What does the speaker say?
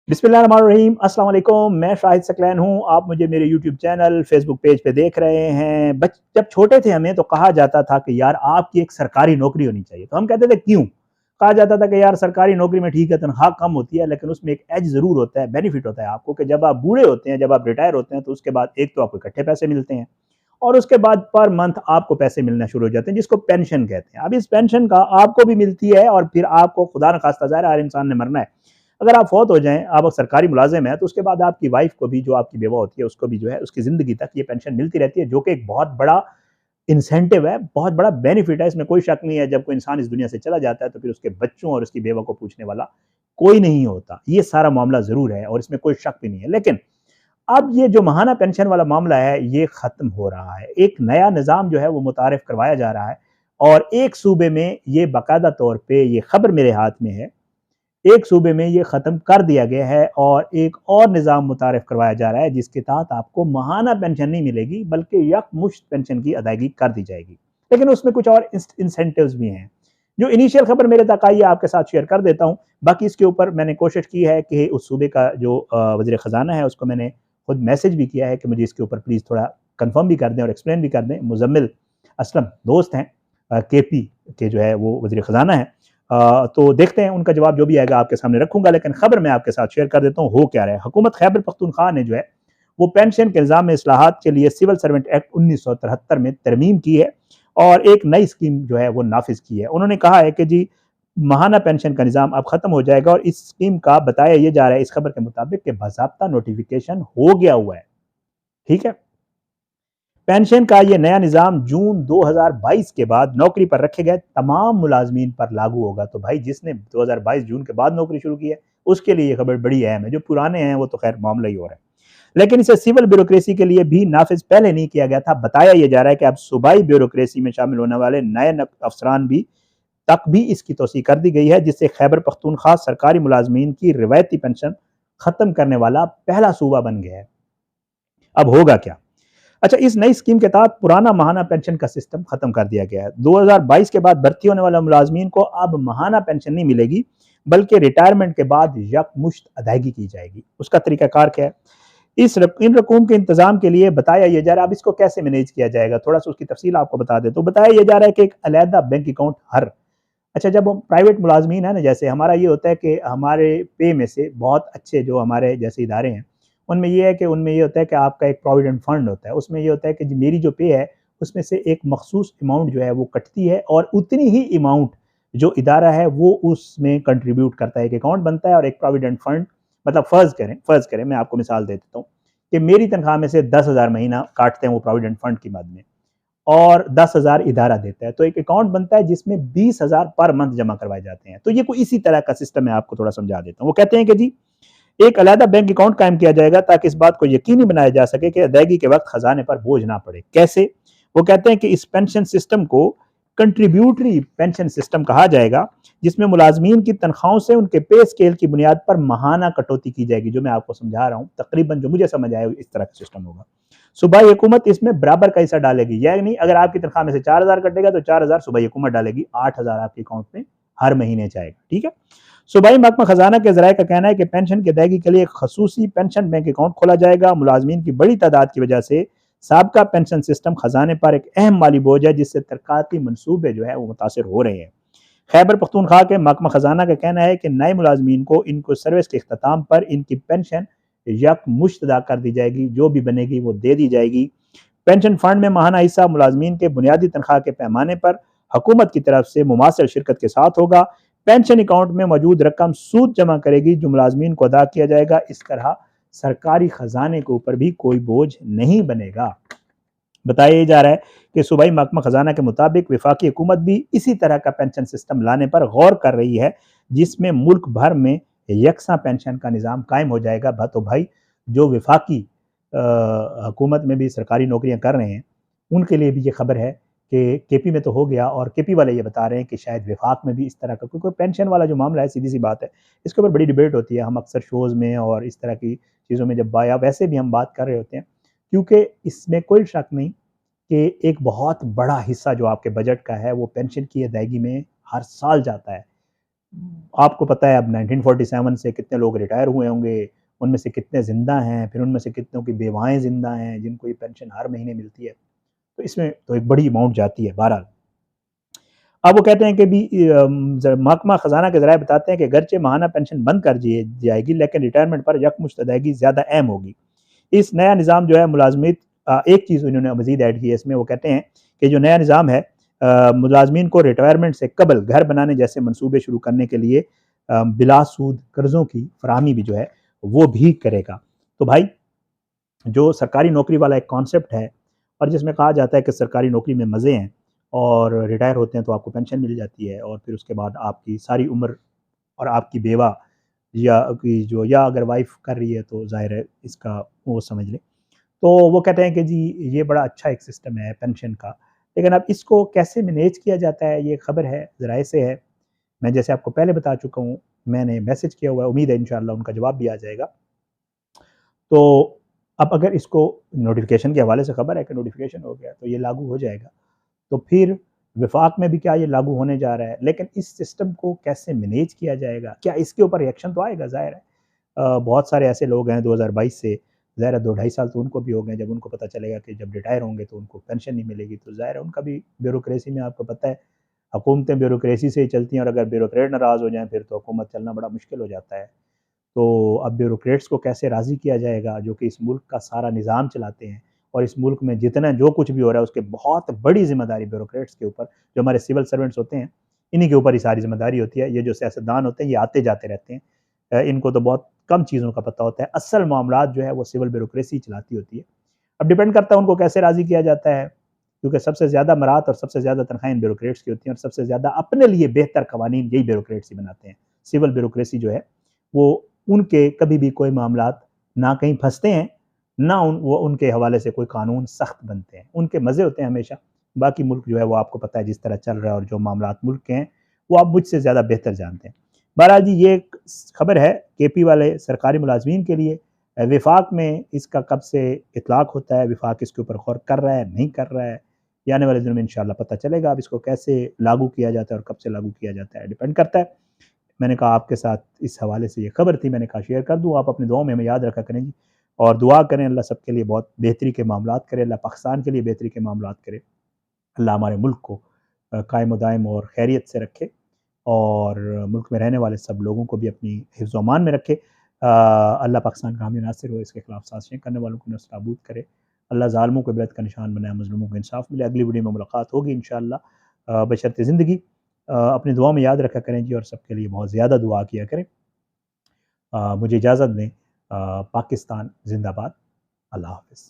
बिस्मिल्लाहिर्रहमानिर्रहीम अस्सलाम वालेकुम। मैं शाहिद सकलैन हूँ। आप मुझे मेरे यूट्यूब चैनल फेसबुक पेज पे देख रहे हैं। जब छोटे थे हमें तो कहा जाता था कि यार आपकी एक सरकारी नौकरी होनी चाहिए, तो हम कहते थे क्यों? कहा जाता था कि यार सरकारी नौकरी में ठीक है तनख्वाह कम होती है, लेकिन उसमें एक एज ज़रूर होता है, बेनिफिट होता है आपको कि जब आप बूढ़े होते हैं, जब आप रिटायर होते हैं, तो उसके बाद एक तो आपको इकट्ठे पैसे मिलते हैं और उसके बाद पर मंथ आपको पैसे मिलना शुरू हो जाते हैं, जिसको पेंशन कहते हैं। अब इस पेंशन का आपको भी मिलती है और फिर आपको खुदा न खास्ता, ज़ाहिर है हर इंसान ने मरना है, अगर आप फौत हो जाएं, आप सरकारी मुलाजिम हैं, तो उसके बाद आपकी वाइफ को भी, जो आपकी बेवा होती है, उसको भी जो है उसकी ज़िंदगी तक ये पेंशन मिलती रहती है, जो कि एक बहुत बड़ा इंसेंटिव है, बहुत बड़ा बेनिफिट है। इसमें कोई शक नहीं है। जब कोई इंसान इस दुनिया से चला जाता है तो फिर उसके बच्चों और उसकी बेवा को पूछने वाला कोई नहीं होता। ये सारा मामला ज़रूर है और इसमें कोई शक भी नहीं है। लेकिन अब ये जो महाना पेंशन वाला मामला है, ये ख़त्म हो रहा है। एक नया निज़ाम जो है वो मुतारिफ़ करवाया जा रहा है और एक सूबे में ये बाकायदा तौर पे, ये खबर मेरे हाथ में है, एक सूबे में ये ख़त्म कर दिया गया है और एक और निज़ाम मुतारिफ़ करवाया जा रहा है, जिसके तहत आपको माहाना पेंशन नहीं मिलेगी, बल्कि यकमुश्त पेंशन की अदायगी कर दी जाएगी। लेकिन उसमें कुछ और इंसेंटिव्स भी हैं। जो इनिशियल खबर मेरे तक आई है, आपके साथ शेयर कर देता हूँ। बाकी इसके ऊपर मैंने कोशिश की है कि उस सूबे का जो वज़ीर ख़ज़ाना है, उसको मैंने खुद मैसेज भी किया है कि मुझे इसके ऊपर प्लीज़ थोड़ा कन्फर्म भी कर दें और एक्सप्लेन भी कर दें। मुज़म्मिल असलम दोस्त हैं, केपी के जो है वो वज़ीर ख़ज़ाना है। तो देखते हैं उनका जवाब जो भी आएगा आपके सामने रखूंगा। लेकिन खबर मैं आपके साथ शेयर कर देता हूँ, हो क्या रहा है। हुकूमत खैबर पख्तूनख्वा ने जो है वो पेंशन के निज़ाम में इस्लाहात के लिए सिविल सर्वेंट एक्ट 1973 में तरमीम की है और एक नई स्कीम जो है वो नाफिज की है। उन्होंने कहा है कि जी महाना पेंशन का निज़ाम अब ख़त्म हो जाएगा और इस स्कीम का बताया ये जा रहा है, इस खबर के मुताबिक, कि बाज़ाब्ता नोटिफिकेशन हो गया हुआ है। ठीक है, पेंशन का ये नया निज़ाम जून 2022 के बाद नौकरी पर रखे गए तमाम मुलाजमीन पर लागू होगा। तो भाई जिसने 2022 जून के बाद नौकरी शुरू की है, उसके लिए ये खबर बड़ी अहम है। जो पुराने हैं वो तो खैर मामला ही हो रहा है। लेकिन इसे सिविल ब्यूरोक्रेसी के लिए भी नाफिज पहले नहीं किया गया था। बताया यह जा रहा है कि अब सूबाई ब्यूरोक्रेसी में शामिल होने वाले नए अफसरान भी तक भी इसकी तोसी कर दी गई है, जिससे खैबर पख्तूनख्वा सरकारी मुलाजमीन की रिवायती पेंशन खत्म करने वाला पहला सूबा बन गया है। अब होगा क्या? अच्छा, इस नई स्कीम के तहत पुराना महाना पेंशन का सिस्टम खत्म कर दिया गया है। 2022 के बाद भर्ती होने वाले मुलाजमीन को अब महाना पेंशन नहीं मिलेगी, बल्कि रिटायरमेंट के बाद यकमुश्त अदायगी की जाएगी। उसका तरीकाकार क्या है? इन रकूम के इंतजाम के लिए बताया यह जा रहा है, अब इसको कैसे मैनेज किया जाएगा, थोड़ा सा उसकी तफसील आपको बता दे। तो बताया यह जा रहा है कि एक अलहदा बैंक अकाउंट हर, अच्छा, जब हम प्राइवेट मुलाजमीन है ना, जैसे हमारा ये होता है कि हमारे पे में से बहुत अच्छे जो हमारे जैसे इदारे हैं, उनमें ये है कि उनमें ये होता है कि आपका एक प्रोविडेंट फंड होता है। उसमें ये होता है कि मेरी जो पे है उसमें से एक मखसूस अमाउंट जो है वो कटती है और उतनी ही अमाउंट जो इदारा है वो उसमें कंट्रीब्यूट करता है। एक अकाउंट बनता है और एक प्रोविडेंट फंड, मतलब फ़र्ज़ करें मैं आपको मिसाल दे देता हूँ कि मेरी तनख्वाह में से 10,000 महीना काटते हैं वो प्रोविडेंट फंड की मद में और 10,000 इदारा देता है, तो एक अकाउंट बनता है जिसमें 20,000 पर मंथ जमा करवाए जाते हैं। तो ये कोई इसी तरह का सिस्टम है, आपको थोड़ा समझा देता हूँ। वो कहते हैं कि जी एक अलहदा बैंक अकाउंट कायम किया जाएगा ताकि इस बात को यकीनी बनाया जा सके कि अदायगी के वक्त खजाने पर बोझ ना पड़े। कैसे? वो कहते हैं कि इस पेंशन सिस्टम को कंट्रीब्यूटरी पेंशन सिस्टम कहा जाएगा, जिसमें मुलाजमीन की तनख्वाहों से उनके पे स्केल की बुनियाद पर महाना कटौती की जाएगी। जो मैं आपको समझा रहा हूँ, तकरीबन जो मुझे समझ आया इस तरह का सिस्टम होगा। सूबाई हुकूमत इसमें बराबर का हिस्सा डालेगी, यानी अगर आपकी तनख्वाह में से 4,000 कटेगा तो 4,000 सूबाई हुकूमत डालेगी, 8,000 आपके अकाउंट में हर महीने जाएगा। ठीक है, सूबाई महकमा खजाना के जराये का कहना है कि पेंशन की अदायगी के लिए एक खसूसी पेंशन बैंक अकाउंट खोला जाएगा। मुलाजमीन की बड़ी तादाद की वजह से साबका पेंशन सिस्टम खजाने पर एक अहम माली बोझ है, जिससे तरक्याती मनसूबे जो है वो मुतासर हो रहे हैं। खैबर पख्तूनख्वा के महकमा खजाना का कहना है कि नए मुलाजमीन को इनको सर्विस के अख्ताम पर इनकी पेंशन यकमुश्त अदा कर दी जाएगी, जो भी बनेगी वो दे दी जाएगी। पेंशन फंड में माहाना हिस्सा मुलाजमीन के बुनियादी तनख्वाह के पैमाने पर हुकूमत की तरफ से मुमासिल शिरकत के साथ होगा। पेंशन अकाउंट में मौजूद रकम सूद जमा करेगी जो मुलाजमीन को अदा किया जाएगा। इस तरह सरकारी खजाने के ऊपर भी कोई बोझ नहीं बनेगा। बताया जा रहा है कि सूबाई महकमा खजाना के मुताबिक वफाकी हुकूमत भी इसी तरह का पेंशन सिस्टम लाने पर गौर कर रही है, जिसमें मुल्क भर में यकसा पेंशन का निज़ाम कायम हो जाएगा। तो भाई जो वफाकी हुकूमत में भी सरकारी नौकरियां कर रहे हैं, उनके लिए भी ये खबर है कि केपी में तो हो गया और केपी वाले ये बता रहे हैं कि शायद विफाक में भी इस तरह का, क्योंकि पेंशन वाला जो मामला है सीधी सी बात है, इसके ऊपर बड़ी डिबेट होती है। हम अक्सर शोज़ में और इस तरह की चीज़ों में जब बाया वैसे भी हम बात कर रहे होते हैं, क्योंकि इसमें कोई शक नहीं कि एक बहुत बड़ा हिस्सा जो आपके बजट का है वो पेंशन की अदायगी में हर साल जाता है। آپ کو پتہ ہے اب 1947 سے کتنے لوگ ریٹائر ہوئے ہوں گے، ان میں سے کتنے زندہ ہیں، پھر ان میں سے کتنوں کی بیوائیں زندہ ہیں جن کو یہ پینشن ہر مہینے ملتی ہے، تو اس میں تو ایک بڑی اماؤنٹ جاتی ہے بہرحال۔ اب وہ کہتے ہیں کہ بھی محکمہ خزانہ کے ذرائع بتاتے ہیں کہ گرچہ ماہانہ پینشن بند کر دی جائے گی لیکن ریٹائرمنٹ پر یکمشت ادائیگی زیادہ اہم ہوگی۔ اس نیا نظام جو ہے ملازمت، ایک چیز انہوں نے مزید ایڈ کی ہے اس میں، وہ کہتے ہیں کہ جو نیا نظام ہے ملازمین کو ریٹائرمنٹ سے قبل گھر بنانے جیسے منصوبے شروع کرنے کے لیے بلا سود قرضوں کی فراہمی بھی جو ہے وہ بھی کرے گا۔ تو بھائی جو سرکاری نوکری والا ایک کانسیپٹ ہے اور جس میں کہا جاتا ہے کہ سرکاری نوکری میں مزے ہیں اور ریٹائر ہوتے ہیں تو آپ کو پینشن مل جاتی ہے اور پھر اس کے بعد آپ کی ساری عمر اور آپ کی بیوہ یا اگر وائف کر رہی ہے تو ظاہر ہے اس کا وہ سمجھ لیں، تو وہ کہتے ہیں کہ جی یہ بڑا اچھا ایک سسٹم ہے پینشن کا، لیکن اب اس کو کیسے مینیج کیا جاتا ہے یہ خبر ہے ذرائع سے ہے۔ میں جیسے آپ کو پہلے بتا چکا ہوں، میں نے میسج کیا ہوا ہے، امید ہے انشاءاللہ ان کا جواب بھی آ جائے گا۔ تو اب اگر اس کو نوٹیفیکیشن کے حوالے سے خبر ہے کہ نوٹیفیکیشن ہو گیا تو یہ لاگو ہو جائے گا، تو پھر وفاق میں بھی کیا یہ لاگو ہونے جا رہا ہے، لیکن اس سسٹم کو کیسے مینیج کیا جائے گا، کیا اس کے اوپر ریئیکشن تو آئے گا ظاہر ہے۔ بہت سارے ایسے لوگ ہیں 2022 سے، ظاہر ہے 2-2.5 سال تو ان کو بھی ہو گئے، جب ان کو پتہ چلے گا کہ جب ریٹائر ہوں گے تو ان کو پینشن نہیں ملے گی، تو ظاہر ہے ان کا بھی بیوروکریسی میں، آپ کو پتہ ہے حکومتیں بیوروکریسی سے ہی چلتی ہیں، اور اگر بیوروکریٹ ناراض ہو جائیں پھر تو حکومت چلنا بڑا مشکل ہو جاتا ہے۔ تو اب بیوروکریٹس کو کیسے راضی کیا جائے گا جو کہ اس ملک کا سارا نظام چلاتے ہیں، اور اس ملک میں جتنا جو کچھ بھی ہو رہا ہے اس کے بہت بڑی ذمہ داری بیوروکریٹس کے اوپر، جو ہمارے سول سرونٹس ہوتے ہیں انہی کے اوپر ہی ساری ذمہ داری ہوتی ہے۔ یہ جو سیاستدان ہوتے ہیں یہ آتے جاتے رہتے ہیں، ان کو تو بہت کم چیزوں کا پتہ ہوتا ہے، اصل معاملات جو ہے وہ سول بیوروکریسی چلاتی ہوتی ہے۔ اب ڈیپینڈ کرتا ہے ان کو کیسے راضی کیا جاتا ہے، کیونکہ سب سے زیادہ مراد اور سب سے زیادہ تنخواہیں ان بیوروکریٹس کی ہوتی ہیں، اور سب سے زیادہ اپنے لیے بہتر قوانین یہی بیوروکریٹس ہی بناتے ہیں۔ سول بیوروکریسی جو ہے وہ ان کے کبھی بھی کوئی معاملات نہ کہیں پھنستے ہیں، نہ وہ ان کے حوالے سے کوئی قانون سخت بنتے ہیں، ان کے مزے ہوتے ہیں ہمیشہ۔ باقی ملک جو ہے وہ آپ کو پتہ ہے جس طرح چل رہا ہے اور جو معاملات ملک کے ہیں وہ آپ مجھ سے زیادہ بہتر جانتے ہیں۔ بہرحال جی یہ ایک خبر ہے کے پی والے سرکاری ملازمین کے لیے۔ وفاق میں اس کا کب سے اطلاق ہوتا ہے، وفاق اس کے اوپر غور کر رہا ہے نہیں کر رہا ہے، یہ آنے والے دنوں میں انشاءاللہ پتہ چلے گا۔ اب اس کو کیسے لاگو کیا جاتا ہے اور کب سے لاگو کیا جاتا ہے ڈیپینڈ کرتا ہے۔ میں نے کہا آپ کے ساتھ اس حوالے سے یہ خبر تھی، میں نے کہا شیئر کر دوں، آپ اپنی دعاؤں میں ہمیں یاد رکھا کریں جی، اور دعا کریں اللہ سب کے لیے بہت بہتری کے معاملات کرے، اللہ پاکستان کے لیے بہتری کے معاملات کرے، اللہ ہمارے ملک کو قائم و دائم اور خیریت سے رکھے، اور ملک میں رہنے والے سب لوگوں کو بھی اپنی حفظ و امان میں رکھے۔ اللہ پاکستان کا حامی ناصر ہو، اس کے خلاف سازشیں کرنے والوں کو نصر نابود کرے، اللہ ظالموں کو عبرت کا نشان بنائے، مظلوموں کو انصاف ملے۔ اگلی ویڈیو میں ملاقات ہوگی انشاءاللہ بشرط زندگی۔ اپنی دعا میں یاد رکھا کریں جی، اور سب کے لیے بہت زیادہ دعا کیا کریں۔ مجھے اجازت دیں، پاکستان زندہ باد، اللہ حافظ۔